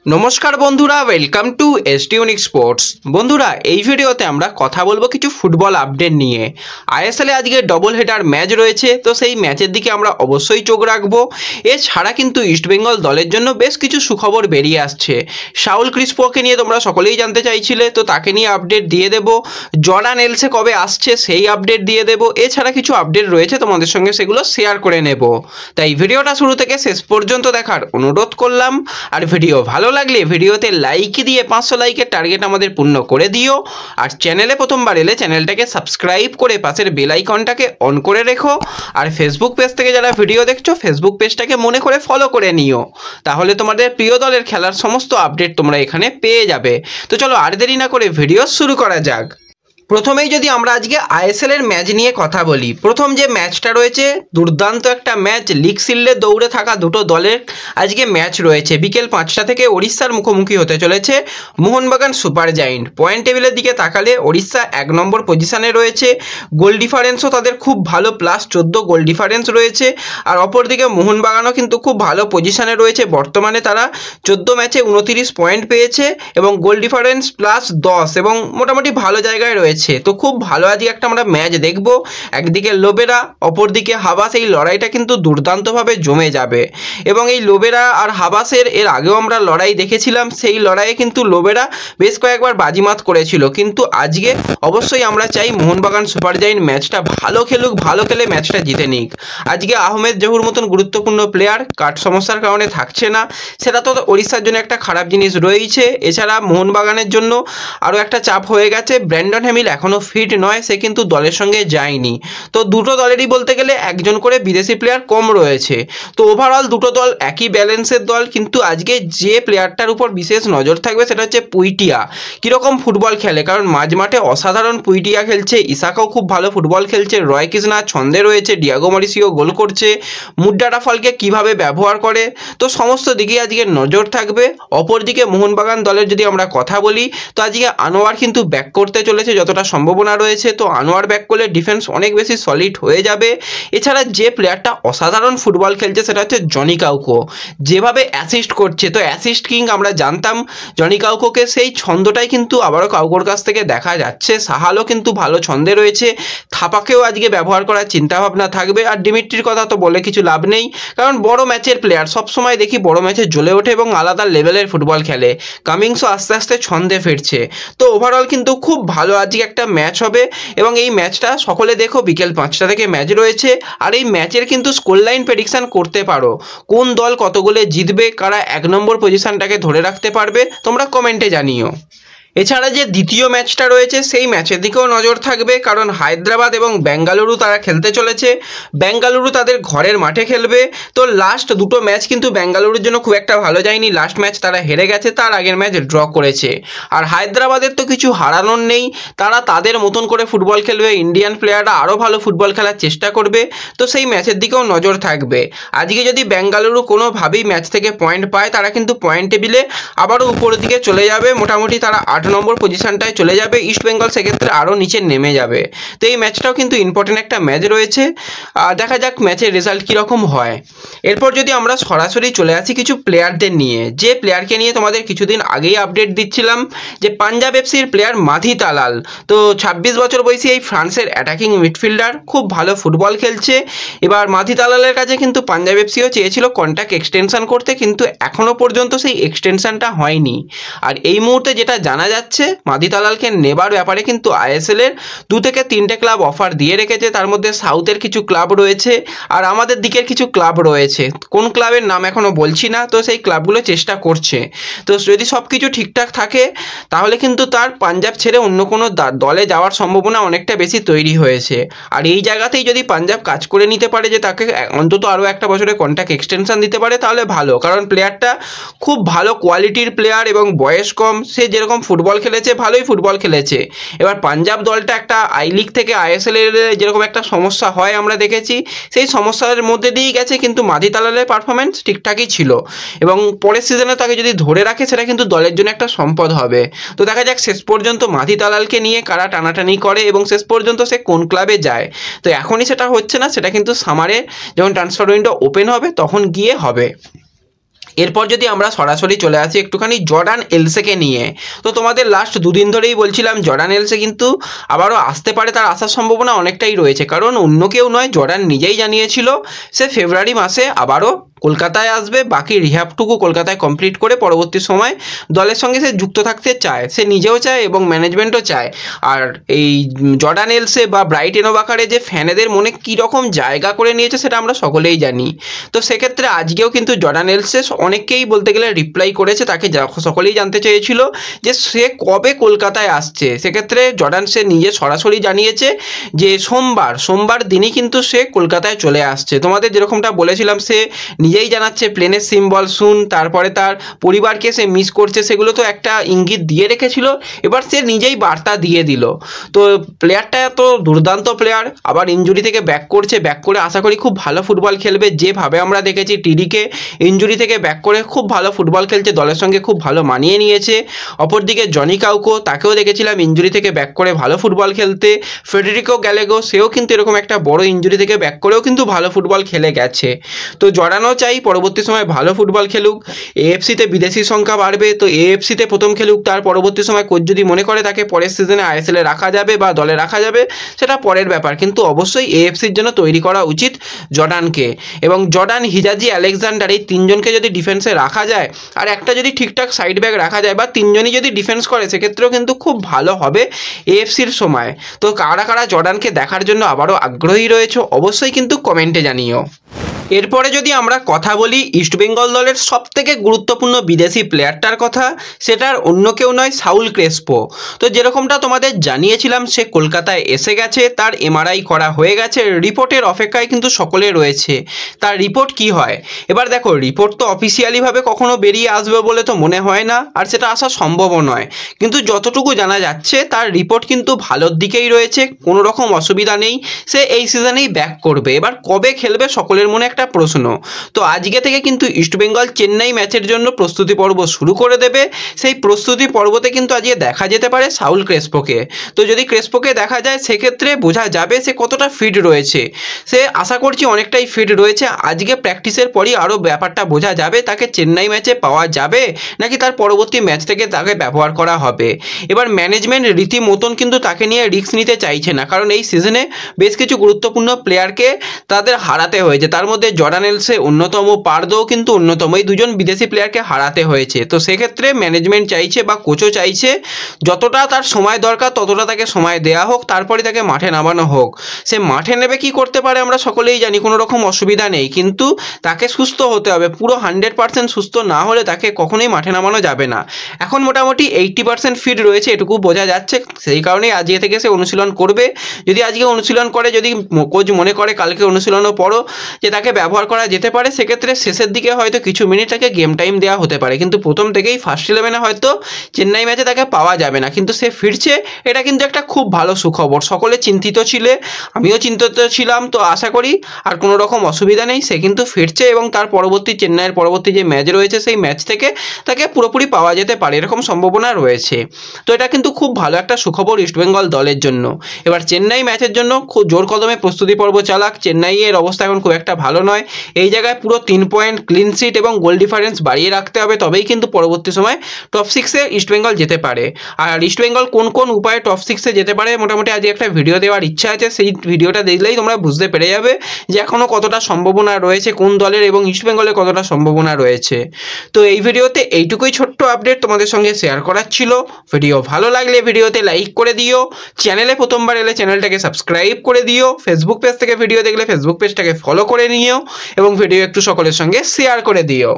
নমস্কার বন্ধুরা, welcome to ST unique sports. বন্ধুরা, এই ভিডিওতে আমরা কথা বলবো কিছু ফুটবল আপডেট নিয়ে। আইএসএলে আজকে ডবল হেডার ম্যাচ রয়েছে, তো সেই ম্যাচের দিকে আমরা অবশ্যই চোখ রাখবো। এছাড়া কিন্তু ইস্টবেঙ্গল দলের জন্য বেশ কিছু সুখবর বেরিয়ে আসছে। শাউল ক্রিস্পোকে নিয়ে তোমরা সকলেই জানতে চাইছিলে, তো তাকে নিয়ে আপডেট দিয়ে দেবো। জর্ডান এলসে কবে আসছে সেই আপডেট দিয়ে দেবো। এছাড়া কিছু আপডেট রয়েছে, তোমাদের সঙ্গে সেগুলো শেয়ার করে নেব। তাই ভিডিওটা শুরু থেকে শেষ পর্যন্ত দেখার অনুরোধ করলাম। আর ভিডিও ভালো লাগলে ভিডিওতে লাইক দিয়ে 500 লাইকের টার্গেট আমাদের পূর্ণ করে দিও। আর চ্যানেলে প্রথমবার এলে চ্যানেলটাকে সাবস্ক্রাইব করে পাশের বেল আইকনটাকে অন করে রেখো। আর ফেসবুক পেজ থেকে যারা ভিডিও দেখছো, ফেসবুক পেজটাকে মনে করে ফলো করে নিও। তাহলে তোমাদের প্রিয় দলের খেলার সমস্ত আপডেট তোমরা এখানে পেয়ে যাবে। তো চলো আর দেরি না করে ভিডিও শুরু করা যাক। প্রথমেই যদি আমরা আজকে আইএসএল এর ম্যাচ নিয়ে কথা বলি, প্রথম যে ম্যাচটা রয়েছে দুর্দান্ত একটা ম্যাচ। লিগ শিল্ডে দৌড়ে থাকা দুটো দলের আজকে ম্যাচ রয়েছে। বিকেল 5টা থেকে ওড়িশার মুখোমুখি হতে চলেছে মোহনবাগান সুপার জায়েন্ট। পয়েন্ট টেবিলের দিকে তাকালে ওড়িশা 1 নম্বর পজিশনে রয়েছে। গোল ডিফারেন্সও তাদের খুব ভালো, +14 গোল ডিফারেন্স রয়েছে। আর অপরদিকে মোহনবাগানও কিন্তু খুব ভালো পজিশনে রয়েছে। বর্তমানে তারা 14 ম্যাচে 29 পয়েন্ট পেয়েছে এবং গোল ডিফারেন্স +10 এবং মোটামুটি ভালো জায়গায় রয়েছে। তো খুব ভালো আজকে একটা আমরা ম্যাচ দেখবো। একদিকে লোবেরা, অপরদিকে হাবাস। এই লড়াইটা কিন্তু দুর্দান্তভাবে জমে যাবে এবং এই লোবেরা আর হাবাসের এর আগেও আমরা লড়াই দেখেছিলাম। সেই লড়াইয়ে কিন্তু লোবেরা বেশ কয়েকবার বাজিমাত করেছিল, কিন্তু আজকে অবশ্যই আমরা চাই মোহনবাগান সুপার জায়েন্ট ম্যাচটা ভালো খেলুক, ভালো খেলে ম্যাচটা জিতে নিক। আজকে আহমেদ জহুর মতন গুরুত্বপূর্ণ প্লেয়ার কাট সমস্যার কারণে থাকছে না, সেটা তো ওড়িশার জন্য একটা খারাপ জিনিস রয়েছে। এছাড়া মোহনবাগানের জন্য আরও একটা চাপ হয়ে গেছে। ব্র্যান্ডন হেমিল এখনও ফিট নয়, সে কিন্তু দলের সঙ্গে যায়নি। তো দুটো দলেরই বলতে গেলে একজন করে বিদেশি প্লেয়ার কম রয়েছে। তো ওভারঅল দুটো দল একই ব্যালেন্সের দল, কিন্তু আজকে যে প্লেয়ারটার উপর বিশেষ নজর থাকবে সেটা হচ্ছে পুইটিয়া। কীরকম ফুটবল খেলে, কারণ মাঝ মাঠে অসাধারণ পুইটিয়া খেলছে, ইসাকাও খুব ভালো ফুটবল খেলছে, রয় কৃষ্ণা ছন্দে রয়েছে, ডিয়াগো মরিসিও গোল করছে, মুড্ডাটা ফলকে কীভাবে ব্যবহার করে। তো সমস্ত দিকে আজকে নজর থাকবে। অপরদিকে মোহনবাগান দলের যদি আমরা কথা বলি, তো আজকে আনোয়ার কিন্তু ব্যাক করতে চলেছে যতটা সম্ভাবনা রয়েছে। তো আনোয়ার ব্যাক করলে ডিফেন্স অনেক বেশি সলিড হয়ে যাবে। এছাড়া যে প্লেয়ারটা অসাধারণ ফুটবল খেলছে সেটা হচ্ছে জনি কাউকো। যেভাবে অ্যাসিস্ট করছে, তো অ্যাসিস্ট কিং আমরা জানতাম জনি কাউকোকে, সেই ছন্দটাই কিন্তু আবারও কাউকোর কাছ থেকে দেখা যাচ্ছে। সাহালও কিন্তু ভালো ছন্দে রয়েছে, থাপাকেও আজকে ব্যবহার করার চিন্তাভাবনা থাকবে। আর ডিমিট্রির কথা তো বলে কিছু লাভ নেই, কারণ বড় ম্যাচের প্লেয়ার সবসময় দেখি বড় ম্যাচে জ্বলে ওঠে এবং আলাদা লেভেলের ফুটবল খেলে। কামিংসও আস্তে আস্তে ছন্দে ফিরছে। তো ওভারঅল কিন্তু খুব ভালো আজকে একটা ম্যাচ হবে এবং এই ম্যাচটা সকলে দেখো বিকেল 5টা থেকে ম্যাচ রয়েছে। আর এই ম্যাচের কিন্তু স্কোর লাইন প্রেডিকশান করতে পারো, কোন দল কত গোলে জিতবে, কারা 1 নম্বর পজিশনটাকে ধরে রাখতে পারবে, তোমরা কমেন্টে জানিও। এছাড়া যে দ্বিতীয় ম্যাচটা রয়েছে সেই ম্যাচের দিকেও নজর থাকবে, কারণ হায়দ্রাবাদ এবং বেঙ্গালুরু তারা খেলতে চলেছে। বেঙ্গালুরু তাদের ঘরের মাঠে খেলবে। তো লাস্ট দুটো ম্যাচ কিন্তু বেঙ্গালুরুর জন্য খুব একটা ভালো যায়নি। লাস্ট ম্যাচ তারা হেরে গেছে, তার আগের ম্যাচ ড্র করেছে। আর হায়দ্রাবাদের তো কিছু হারানোর নেই, তারা তাদের মতন করে ফুটবল খেলবে। ইন্ডিয়ান প্লেয়াররা আরও ভালো ফুটবল খেলার চেষ্টা করবে, তো সেই ম্যাচের দিকেও নজর থাকবে। আজকে যদি বেঙ্গালুরু কোনোভাবেই ম্যাচ থেকে পয়েন্ট পায়, তারা কিন্তু পয়েন্ট টেবিলে আবারও উপরের দিকে চলে যাবে। মোটামুটি তারা 8 নম্বর পজিশনটায় চলে যাবে। ইস্টবেঙ্গল সেক্ষেত্রে আরও নিচে নেমে যাবে। তো এই ম্যাচটাও কিন্তু ইম্পর্টেন্ট একটা ম্যাচ রয়েছে। দেখা যাক ম্যাচের রেজাল্ট কীরকম হয়। এরপর যদি আমরা সরাসরি চলে আসি কিছু প্লেয়ারদের নিয়ে, যে প্লেয়ারকে নিয়ে তোমাদের কিছুদিন আগেই আপডেট দিচ্ছিলাম, যে পাঞ্জাব এফসির প্লেয়ার মাধি তালাল। তো 26 বছর বয়সী এই ফ্রান্সের অ্যাটাকিং মিডফিল্ডার খুব ভালো ফুটবল খেলছে। এবার মাধি তালালের কাছে কিন্তু পাঞ্জাব এফসিও চেয়েছিল কন্ট্রাক্ট এক্সটেনশন করতে, কিন্তু এখনও পর্যন্ত সেই এক্সটেনশনটা হয়নি। আর এই মুহূর্তে যেটা জানা যাচ্ছে, মাধি তালালকে নেবার ব্যাপারে কিন্তু আইএসএল এর 2 থেকে 3টে ক্লাব অফার দিয়ে রেখেছে। তার মধ্যে সাউথের কিছু ক্লাব রয়েছে আর আমাদের দিকের কিছু ক্লাব রয়েছে। কোন ক্লাবের নাম এখনও বলছি না, তো সেই ক্লাবগুলো চেষ্টা করছে। তো যদি সব কিছু ঠিকঠাক থাকে তাহলে কিন্তু তার পাঞ্জাব ছেড়ে অন্য কোনো দলে যাওয়ার সম্ভাবনা অনেকটা বেশি তৈরি হয়েছে। আর এই জায়গাতেই যদি পাঞ্জাব কাজ করে নিতে পারে যে তাকে অন্তত আরও একটা বছরের কন্ট্রাক্ট এক্সটেনশন দিতে পারে, তাহলে ভালো। কারণ প্লেয়ারটা খুব ভালো কোয়ালিটির প্লেয়ার এবং বয়স কম। সে যেরকম ফুটবল খেলেছে, ভালোই ফুটবল খেলেছে। এবার পাঞ্জাব দলটা একটা আই লিগ থেকে আইএসএল এর যেরকম একটা সমস্যা হয় আমরা দেখেছি, সেই সমস্যার মধ্যে দিয়েই গেছে, কিন্তু মাধি তালালের পারফরমেন্স ঠিকঠাকই ছিল এবং পরের সিজনে তাকে যদি ধরে রাখে সেটা কিন্তু দলের জন্য একটা সম্পদ হবে। তো দেখা যাক শেষ পর্যন্ত মাধি তালালকে নিয়ে কারা টানাটানি করে এবং শেষ পর্যন্ত সে কোন ক্লাবে যায়। তো এখনই সেটা হচ্ছে না, সেটা কিন্তু সামারে যখন ট্রান্সফার উইন্ডো ওপেন হবে তখন গিয়ে হবে। এরপর যদি আমরা সরাসরি চলে আসি একটুখানি জর্ডান এলসেকে নিয়ে, তো তোমাদের লাস্ট দুদিন ধরেই বলছিলাম জর্ডান এলসে কিন্তু আবারও আসতে পারে, তার আসার সম্ভাবনা অনেকটাই রয়েছে, কারণ অন্য কেউ নয়, জর্ডান নিজেই জানিয়েছিল সে ফেব্রুয়ারি মাসে আবারও কলকাতায় আসবে, বাকি রিহ্যাবটুকু কলকাতায় কমপ্লিট করে পরবর্তী সময় দলের সঙ্গে সে যুক্ত থাকতে চায়, সে নিজেও চায় এবং ম্যানেজমেন্টও চায়। আর এই জর্ডান এলসে বা ব্রাইটন ওভাকারে যে ফ্যানেদের মনে কীরকম জায়গা করে নিয়েছে সেটা আমরা সকলেই জানি। তো সেক্ষেত্রে আজকেও কিন্তু জর্ডান এলসে অনেককেই বলতে গেলে রিপ্লাই করেছে, তাকে সকলেই জানতে চেয়েছিল যে সে কবে কলকাতায় আসছে। সেক্ষেত্রে জর্ডান সে নিজে সরাসরি জানিয়েছে যে সোমবার দিনই কিন্তু সে কলকাতায় চলে আসছে। তোমাদের যেরকমটা বলেছিলাম সে নিজেই জানাচ্ছে প্লেনের সিম্বল শুন, তারপরে তার পরিবারকে সে মিস করছে, সেগুলো তো একটা ইঙ্গিত দিয়ে রেখেছিল, এবার সে নিজেই বার্তা দিয়ে দিল। তো প্লেয়ারটা এত দুর্দান্ত প্লেয়ার, আবার ইনজুরি থেকে ব্যাক করে আশা করি খুব ভালো ফুটবল খেলবে, যেভাবে আমরা দেখেছি টিডিকে ইনজুরি থেকে ব্যাক করে খুব ভালো ফুটবল খেলছে, দলের সঙ্গে খুব ভালো মানিয়ে নিয়েছে। অপরদিকে জনি কাউকো, তাকেও দেখেছিলাম ইনজুরি থেকে ব্যাক করে ভালো ফুটবল খেলতে। ফেডেরিকো গ্যালেগো, সেও কিন্তু এরকম একটা বড় ইনজুরি থেকে ব্যাক করেও কিন্তু ভালো ফুটবল খেলে গেছে। তো জর্ডানও চাই পরবর্তী সময় ভালো ফুটবল খেলুক, এএফসিতে বিদেশি সংখ্যা বাড়বে, তো এএফসিতে প্রথম খেলুক, তার পরবর্তী সময় কোচ যদি মনে করে তাকে পরের সিজনে আইএসএলে রাখা যাবে বা দলে রাখা যাবে সেটা পরের ব্যাপার, কিন্তু অবশ্যই এএফসির জন্য তৈরি করা উচিত জর্ডানকে। এবং জর্ডান, হিজাজি, আলেকজান্ডার এই তিনজনকে যদি ডিফেন্সে রাখা যায় আর একটা যদি ঠিকঠাক সাইড ব্যাক রাখা যায় বা তিনজনই যদি ডিফেন্স করে সেক্ষেত্রেও কিন্তু খুব ভালো হবে এএফসির সময়। তো কারা কারা জর্ডানকে দেখার জন্য আবারও আগ্রহী রয়েছে অবশ্যই কিন্তু কমেন্টে জানিও। এরপরে যদি আমরা কথা বলি ইস্টবেঙ্গল দলের সবথেকে গুরুত্বপূর্ণ বিদেশি প্লেয়ারটার কথা, সেটার অন্য কেউ নয় সাউল ক্রেসপো। তো যেরকমটা তোমাদের জানিয়েছিলাম সে কলকাতায় এসে গেছে, তার এমআরআই করা হয়ে গেছে, রিপোর্টের অপেক্ষায় কিন্তু সকলে রয়েছে, তার রিপোর্ট কি হয়। এবার দেখো রিপোর্ট তো অফিসিয়ালিভাবে কখনো বেরিয়ে আসবে বলে তো মনে হয় না, আর সেটা আসা সম্ভবও নয়, কিন্তু যতটুকু জানা যাচ্ছে তার রিপোর্ট কিন্তু ভালোর দিকেই রয়েছে, কোনো রকম অসুবিধা নেই, সে এই সিজনেই ব্যাক করবে। এবার কবে খেলবে সকলের মনে একটা প্রশ্ন। তো আজকে থেকে কিন্তু ইস্টবেঙ্গল চেন্নাই ম্যাচের জন্য প্রস্তুতি পর্ব শুরু করে দেবে, সেই প্রস্তুতি পর্বতে কিন্তু আজকে দেখা যেতে পারে সাউল ক্রেসপোকে। তো যদি ক্রেসপোকে দেখা যায় সেক্ষেত্রে বোঝা যাবে সে কতটা ফিট রয়েছে, সে আশা করছি অনেকটাই ফিট রয়েছে। আজকে প্র্যাকটিসের পরই আরও ব্যাপারটা বোঝা যাবে তাকে চেন্নাই ম্যাচে পাওয়া যাবে নাকি তার পরবর্তী ম্যাচ থেকে তাকে ব্যবহার করা হবে। এবার ম্যানেজমেন্ট রীতিমতন কিন্তু তাকে নিয়ে রিস্ক নিতে চাইছে না, কারণ এই সিজনে বেশ কিছু গুরুত্বপূর্ণ প্লেয়ারকে তাদের হারাতে হয়েছে, তার মধ্যে জর্ডান এলসে অন্যতম, পারদোও কিন্তু অন্যতম, এই দুজন বিদেশি প্লেয়ারকে হারাতে হয়েছে। তো সেক্ষেত্রে ম্যানেজমেন্ট চাইছে বা কোচও চাইছে যতটা তার সময় দরকার ততটা তাকে সময় দেওয়া হোক, তারপরে তাকে মাঠে নামানো হোক। সে মাঠে নেবে কি করতে পারে আমরা সকলেই জানি, কোনো রকম অসুবিধা নেই, কিন্তু তাকে সুস্থ হতে হবে, পুরো 100% সুস্থ না হলে তাকে কখনোই মাঠে নামানো যাবে না। এখন মোটামুটি 80% ফিট রয়েছে, এটুকু বোঝা যাচ্ছে, সেই কারণেই আজকে থেকে সে অনুশীলন করবে। যদি আজকে অনুশীলন করে, যদি কোচ মনে করে কালকে অনুশীলনও পড়ো যে তাকে ব্যবহার করা যেতে পারে, সেক্ষেত্রে শেষের দিকে হয়তো কিছু মিনিট তাকে গেম টাইম দেওয়া হতে পারে, কিন্তু প্রথম থেকেই ফার্স্ট 11-এ হয়তো চেন্নাই ম্যাচে তাকে পাওয়া যাবে না। কিন্তু সে ফিরছে, এটা কিন্তু একটা খুব ভালো সুখবর। সকলে চিন্তিত ছিলে, আমিও চিন্তিত ছিলাম, তো আশা করি আর কোনো রকম অসুবিধা নেই, সে কিন্তু ফিরছে এবং তার পরবর্তী চেন্নাইয়ের পরবর্তী যে ম্যাচ রয়েছে সেই ম্যাচ থেকে তাকে পুরোপুরি পাওয়া যেতে পারে, এরকম সম্ভাবনা রয়েছে। তো এটা কিন্তু খুব ভালো একটা সুখবর ইস্টবেঙ্গল দলের জন্য। এবার চেন্নাই ম্যাচের জন্য খুব জোর কদমে প্রস্তুতি পর্ব চালাক, চেন্নাইয়ের অবস্থা এখন খুব একটা ভালো নয়, এই জায়গায় পুরো 3 পয়েন্ট ক্লিন শিট এবং গোল ডিফারেন্স বাড়িয়ে রাখতে হবে, তবেই কিন্তু পরবর্তী সময় টপ 6-এ ইস্টবেঙ্গল যেতে পারে। আর ইস্টবেঙ্গল কোন কোন উপায়ে টপ 6-এ যেতে পারে মোটামুটি আজকে একটা ভিডিও দেওয়ার ইচ্ছা আছে, সেই ভিডিওটা দেখলেই তোমরা বুঝতে পেরে যাবে যে এখনও কতটা সম্ভাবনা রয়েছে কোন দলের এবং ইস্টবেঙ্গলের কতটা সম্ভাবনা রয়েছে। তো এই ভিডিওতে এইটুকুই ছোট্ট আপডেট তোমাদের সঙ্গে শেয়ার করার ছিল। ভিডিও ভালো লাগলে ভিডিওতে লাইক করে দিও, চ্যানেলে প্রথমবার এলে চ্যানেলটাকে সাবস্ক্রাইব করে দিও, ফেসবুক পেজ থেকে ভিডিও দেখলে ফেসবুক পেজটাকে ফলো করে নিও এবং ভিডিও একটু সকলের সঙ্গে শেয়ার করে দিও।